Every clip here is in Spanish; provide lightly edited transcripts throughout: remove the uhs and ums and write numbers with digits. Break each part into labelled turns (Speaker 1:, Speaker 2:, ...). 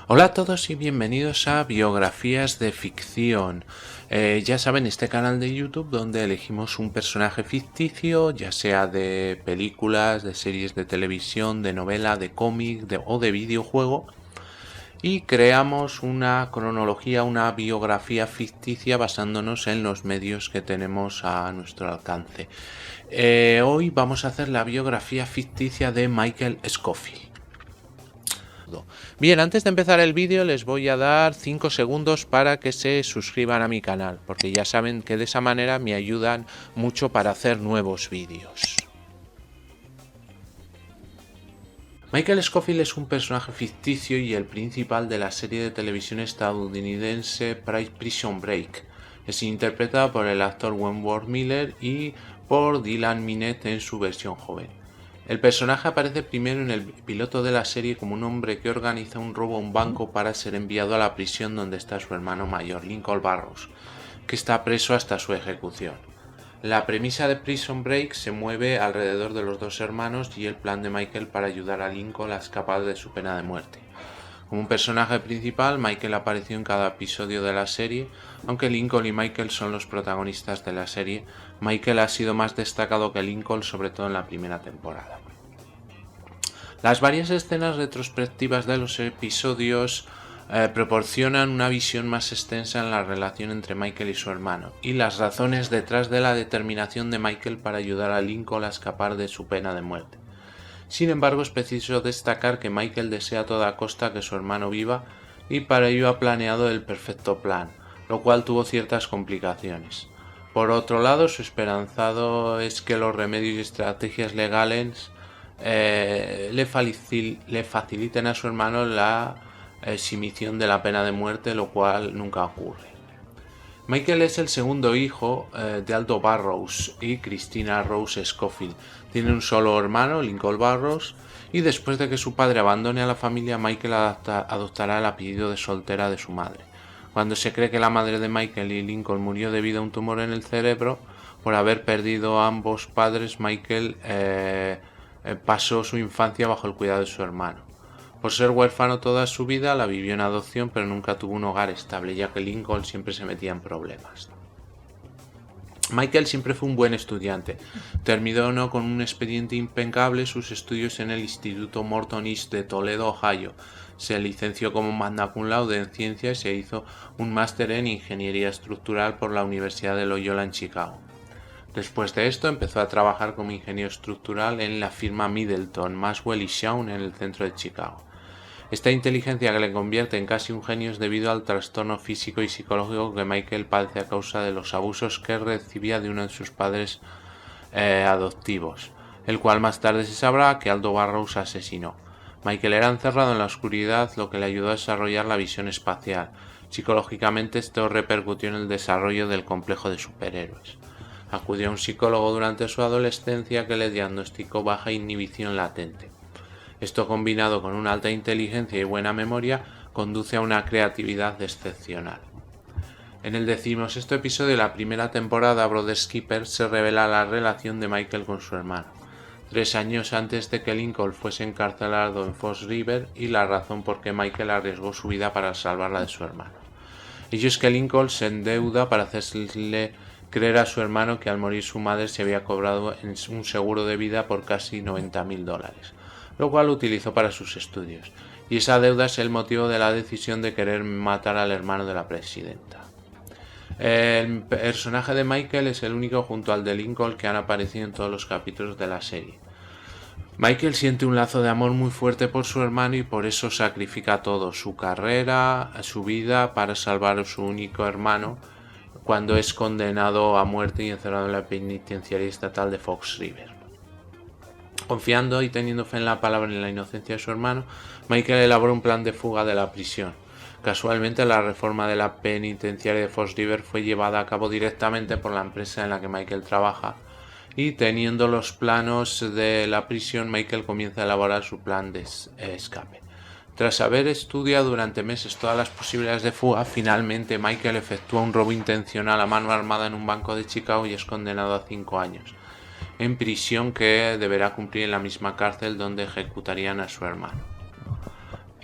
Speaker 1: Hola a todos y bienvenidos a Biografías de Ficción. Ya saben, este canal de YouTube donde elegimos un personaje ficticio, ya sea de películas, de series de televisión, de novela, de cómic o de videojuego, y creamos una cronología, una biografía ficticia basándonos en los medios que tenemos a nuestro alcance. Hoy vamos a hacer la biografía ficticia de Michael Scofield. Bien, antes de empezar el vídeo les voy a dar 5 segundos para que se suscriban a mi canal, porque ya saben que de esa manera me ayudan mucho para hacer nuevos vídeos. Michael Scofield es un personaje ficticio y el principal de la serie de televisión estadounidense Prison Break. Es interpretada por el actor Wentworth Miller y por Dylan Minnette en su versión joven. El personaje aparece primero en el piloto de la serie como un hombre que organiza un robo a un banco para ser enviado a la prisión donde está su hermano mayor, Lincoln Burrows, que está preso hasta su ejecución. La premisa de Prison Break se mueve alrededor de los dos hermanos y el plan de Michael para ayudar a Lincoln a escapar de su pena de muerte. Como un personaje principal, Michael apareció en cada episodio de la serie. Aunque Lincoln y Michael son los protagonistas de la serie, Michael ha sido más destacado que Lincoln, sobre todo en la primera temporada. Las varias escenas retrospectivas de los episodios proporcionan una visión más extensa en la relación entre Michael y su hermano, y las razones detrás de la determinación de Michael para ayudar a Lincoln a escapar de su pena de muerte. Sin embargo, es preciso destacar que Michael desea a toda costa que su hermano viva y para ello ha planeado el perfecto plan, lo cual tuvo ciertas complicaciones. Por otro lado, su esperanzado es que los remedios y estrategias legales le faciliten a su hermano la eximición de la pena de muerte, lo cual nunca ocurre. Michael es el segundo hijo de Aldo Burrows y Christina Rose Scofield. Tiene un solo hermano, Lincoln Burrows, y después de que su padre abandone a la familia, Michael adoptará el apellido de soltera de su madre. Cuando se cree que la madre de Michael y Lincoln murió debido a un tumor en el cerebro, por haber perdido a ambos padres, Michael pasó su infancia bajo el cuidado de su hermano. Por ser huérfano toda su vida, la vivió en adopción, pero nunca tuvo un hogar estable, ya que Lincoln siempre se metía en problemas. Michael siempre fue un buen estudiante. Terminó con un expediente impecable sus estudios en el Instituto Morton East de Toledo, Ohio. Se licenció como magna cum laude en ciencias y se hizo un máster en ingeniería estructural por la Universidad de Loyola en Chicago. Después de esto empezó a trabajar como ingeniero estructural en la firma Middleton, Maxwell y Shawn en el centro de Chicago. Esta inteligencia que le convierte en casi un genio es debido al trastorno físico y psicológico que Michael padece a causa de los abusos que recibía de uno de sus padres adoptivos, el cual más tarde se sabrá que Aldo Burrows asesinó. Michael era encerrado en la oscuridad, lo que le ayudó a desarrollar la visión espacial. Psicológicamente esto repercutió en el desarrollo del complejo de superhéroes. Acudió a un psicólogo durante su adolescencia que le diagnosticó baja inhibición latente. Esto, combinado con una alta inteligencia y buena memoria, conduce a una creatividad excepcional. En el 16º episodio de la primera temporada, Brother Keeper se revela la relación de Michael con su hermano, 3 años antes de que Lincoln fuese encarcelado en Fox River, y la razón por qué Michael arriesgó su vida para salvar la de su hermano. Ello es que Lincoln se endeuda para hacerle creer a su hermano que al morir su madre se había cobrado un seguro de vida por casi $90,000, lo cual utilizó para sus estudios, y esa deuda es el motivo de la decisión de querer matar al hermano de la presidenta. El personaje de Michael es el único junto al de Lincoln que han aparecido en todos los capítulos de la serie. Michael siente un lazo de amor muy fuerte por su hermano y por eso sacrifica todo, su carrera, su vida, para salvar a su único hermano cuando es condenado a muerte y encerrado en la penitenciaría estatal de Fox River. Confiando y teniendo fe en la palabra y en la inocencia de su hermano, Michael elabora un plan de fuga de la prisión. Casualmente, la reforma de la penitenciaria de Fox River fue llevada a cabo directamente por la empresa en la que Michael trabaja, y teniendo los planos de la prisión, Michael comienza a elaborar su plan de escape. Tras haber estudiado durante meses todas las posibilidades de fuga, finalmente Michael efectúa un robo intencional a mano armada en un banco de Chicago y es condenado a 5 años en prisión, que deberá cumplir en la misma cárcel donde ejecutarían a su hermano.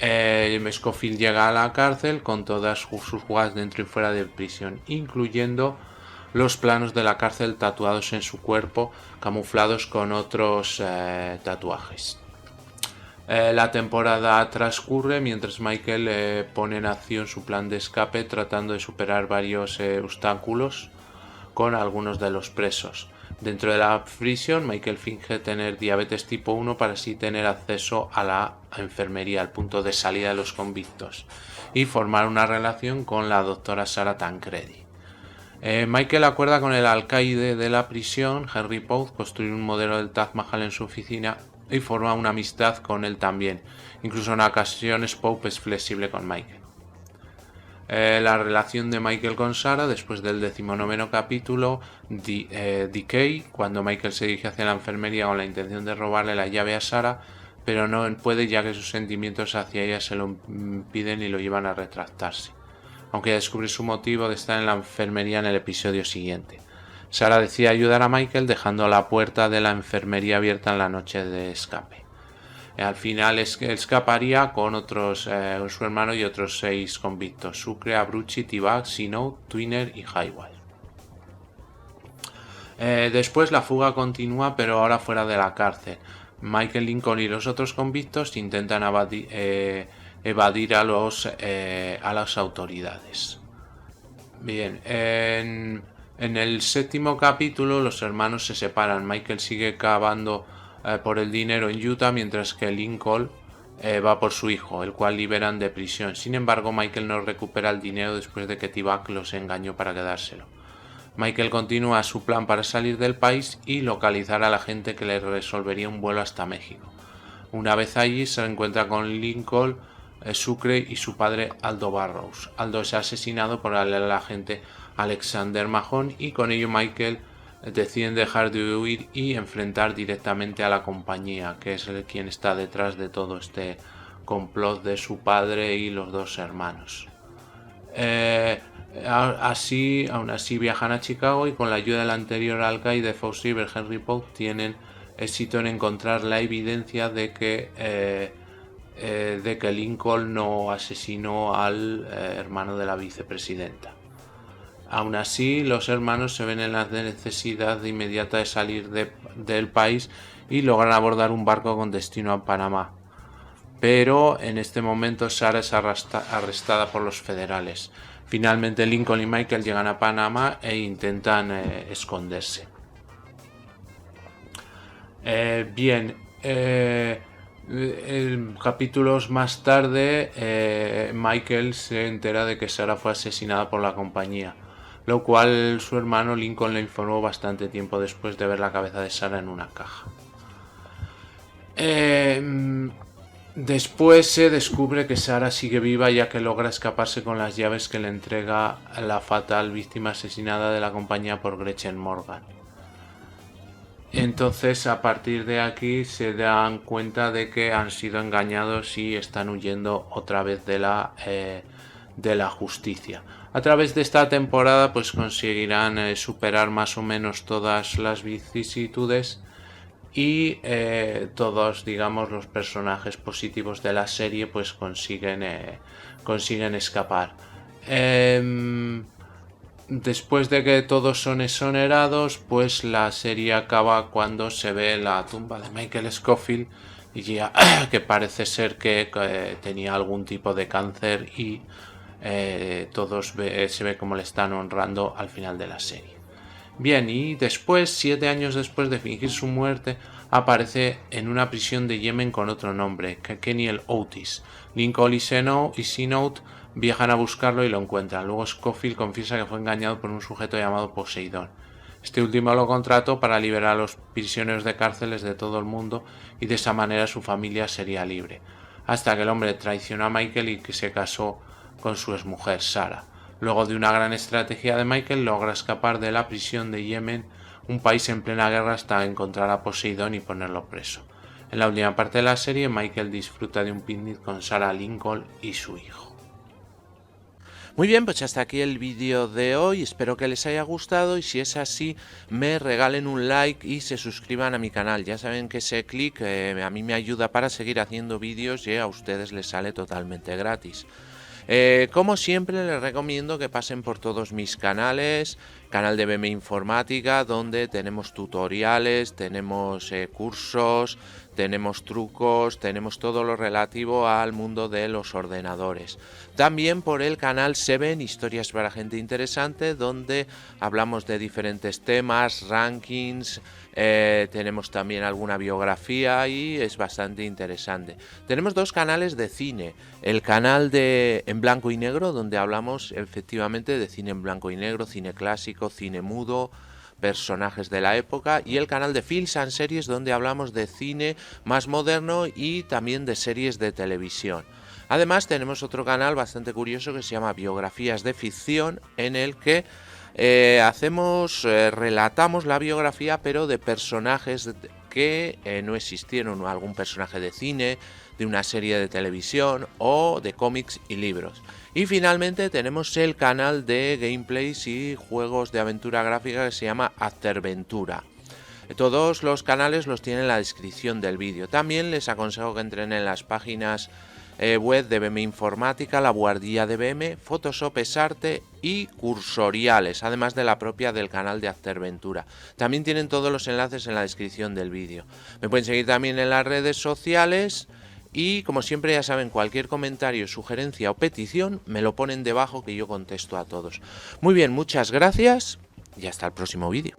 Speaker 1: Scofield llega a la cárcel con todas sus jugadas dentro y fuera de prisión, incluyendo los planos de la cárcel tatuados en su cuerpo, camuflados con otros tatuajes. La temporada transcurre mientras Michael pone en acción su plan de escape, tratando de superar varios obstáculos con algunos de los presos. Dentro de la prisión, Michael finge tener diabetes tipo 1 para así tener acceso a la enfermería, al punto de salida de los convictos, y formar una relación con la doctora Sarah Tancredi. Michael acuerda con el alcaide de la prisión, Henry Pope, construir un modelo del Taj Mahal en su oficina y forma una amistad con él también. Incluso en ocasiones Pope es flexible con Michael. La relación de Michael con Sarah después del 19º capítulo, Decay, cuando Michael se dirige hacia la enfermería con la intención de robarle la llave a Sarah, pero no puede ya que sus sentimientos hacia ella se lo impiden y lo llevan a retractarse, aunque descubre su motivo de estar en la enfermería en el episodio siguiente. Sarah decide ayudar a Michael dejando la puerta de la enfermería abierta en la noche de escape. Al final escaparía con su hermano y otros 6 convictos: Sucre, Abruzzi, T-Bag, C-Note, Twinner y Highwire. Después la fuga continúa, pero ahora fuera de la cárcel. Michael, Lincoln y los otros convictos intentan evadir a las autoridades. Bien, en el 7º capítulo los hermanos se separan. Michael sigue cavando por el dinero en Utah, mientras que Lincoln va por su hijo, el cual liberan de prisión. Sin embargo, Michael no recupera el dinero después de que T-Bag los engañó para quedárselo. Michael continúa su plan para salir del país y localizar a la gente que le resolvería un vuelo hasta México. Una vez allí se encuentra con Lincoln, Sucre y su padre Aldo Barrows. Aldo es asesinado por el agente Alexander Mahon, y con ello Michael deciden dejar de huir y enfrentar directamente a la compañía, que es quien está detrás de todo este complot de su padre y los 2 hermanos. Aún así viajan a Chicago y con la ayuda del anterior alcaide Fox River, Henry Pope, tienen éxito en encontrar la evidencia de que Lincoln no asesinó al hermano de la vicepresidenta. Aún así, los hermanos se ven en la necesidad inmediata de salir del país y logran abordar un barco con destino a Panamá. Pero en este momento Sarah es arrestada por los federales. Finalmente Lincoln y Michael llegan a Panamá e intentan esconderse. Capítulos más tarde, Michael se entera de que Sarah fue asesinada por la compañía, lo cual su hermano Lincoln le informó bastante tiempo después de ver la cabeza de Sarah en una caja. Después se descubre que Sarah sigue viva, ya que logra escaparse con las llaves que le entrega la fatal víctima asesinada de la compañía por Gretchen Morgan. Entonces, a partir de aquí se dan cuenta de que han sido engañados y están huyendo otra vez de la justicia. A través de esta temporada pues conseguirán superar más o menos todas las vicisitudes y todos, digamos, los personajes positivos de la serie pues consiguen escapar. Después de que todos son exonerados, pues la serie acaba cuando se ve la tumba de Michael Scofield, y ya que parece ser que tenía algún tipo de cáncer, y se ve como le están honrando al final de la serie. Bien, y después, 7 años después de fingir su muerte, aparece en una prisión de Yemen con otro nombre, Keniel Otis. Lincoln y C-Note viajan a buscarlo y lo encuentran. Luego Scofield confiesa que fue engañado por un sujeto llamado Poseidón. Este último lo contrató para liberar a los prisioneros de cárceles de todo el mundo, y de esa manera su familia sería libre. Hasta que el hombre traicionó a Michael y que se casó con su exmujer Sarah. Luego de una gran estrategia de Michael, logra escapar de la prisión de Yemen, un país en plena guerra, hasta encontrar a Poseidón y ponerlo preso. En la última parte de la serie, Michael disfruta de un picnic con Sarah, Lincoln y su hijo. Muy bien, pues hasta aquí el vídeo de hoy, espero que les haya gustado y si es así me regalen un like y se suscriban a mi canal. Ya saben que ese clic a mí me ayuda para seguir haciendo vídeos y a ustedes les sale totalmente gratis. Como siempre les recomiendo que pasen por todos mis canales, canal de BM Informática, donde tenemos tutoriales, tenemos cursos, tenemos trucos, tenemos todo lo relativo al mundo de los ordenadores. También por el canal Seven, historias para gente interesante, donde hablamos de diferentes temas, rankings, tenemos también alguna biografía y es bastante interesante. Tenemos dos canales de cine, el canal de en blanco y negro, donde hablamos efectivamente de cine en blanco y negro, cine clásico, cine mudo, personajes de la época, y el canal de Films and Series, donde hablamos de cine más moderno y también de series de televisión. Además tenemos otro canal bastante curioso que se llama Biografías de Ficción, en el que relatamos la biografía pero de personajes que no existieron, algún personaje de cine, de una serie de televisión o de cómics y libros. Y finalmente tenemos el canal de gameplays y juegos de aventura gráfica que se llama Afterventura. Todos los canales los tienen en la descripción del vídeo. También les aconsejo que entren en las páginas web de BM Informática, La Buhardilla de BM, Photoshop es Arte y Cursoriales, además de la propia del canal de Afterventura. También tienen todos los enlaces en la descripción del vídeo. Me pueden seguir también en las redes sociales y, como siempre, ya saben, cualquier comentario, sugerencia o petición me lo ponen debajo que yo contesto a todos. Muy bien, muchas gracias y hasta el próximo vídeo.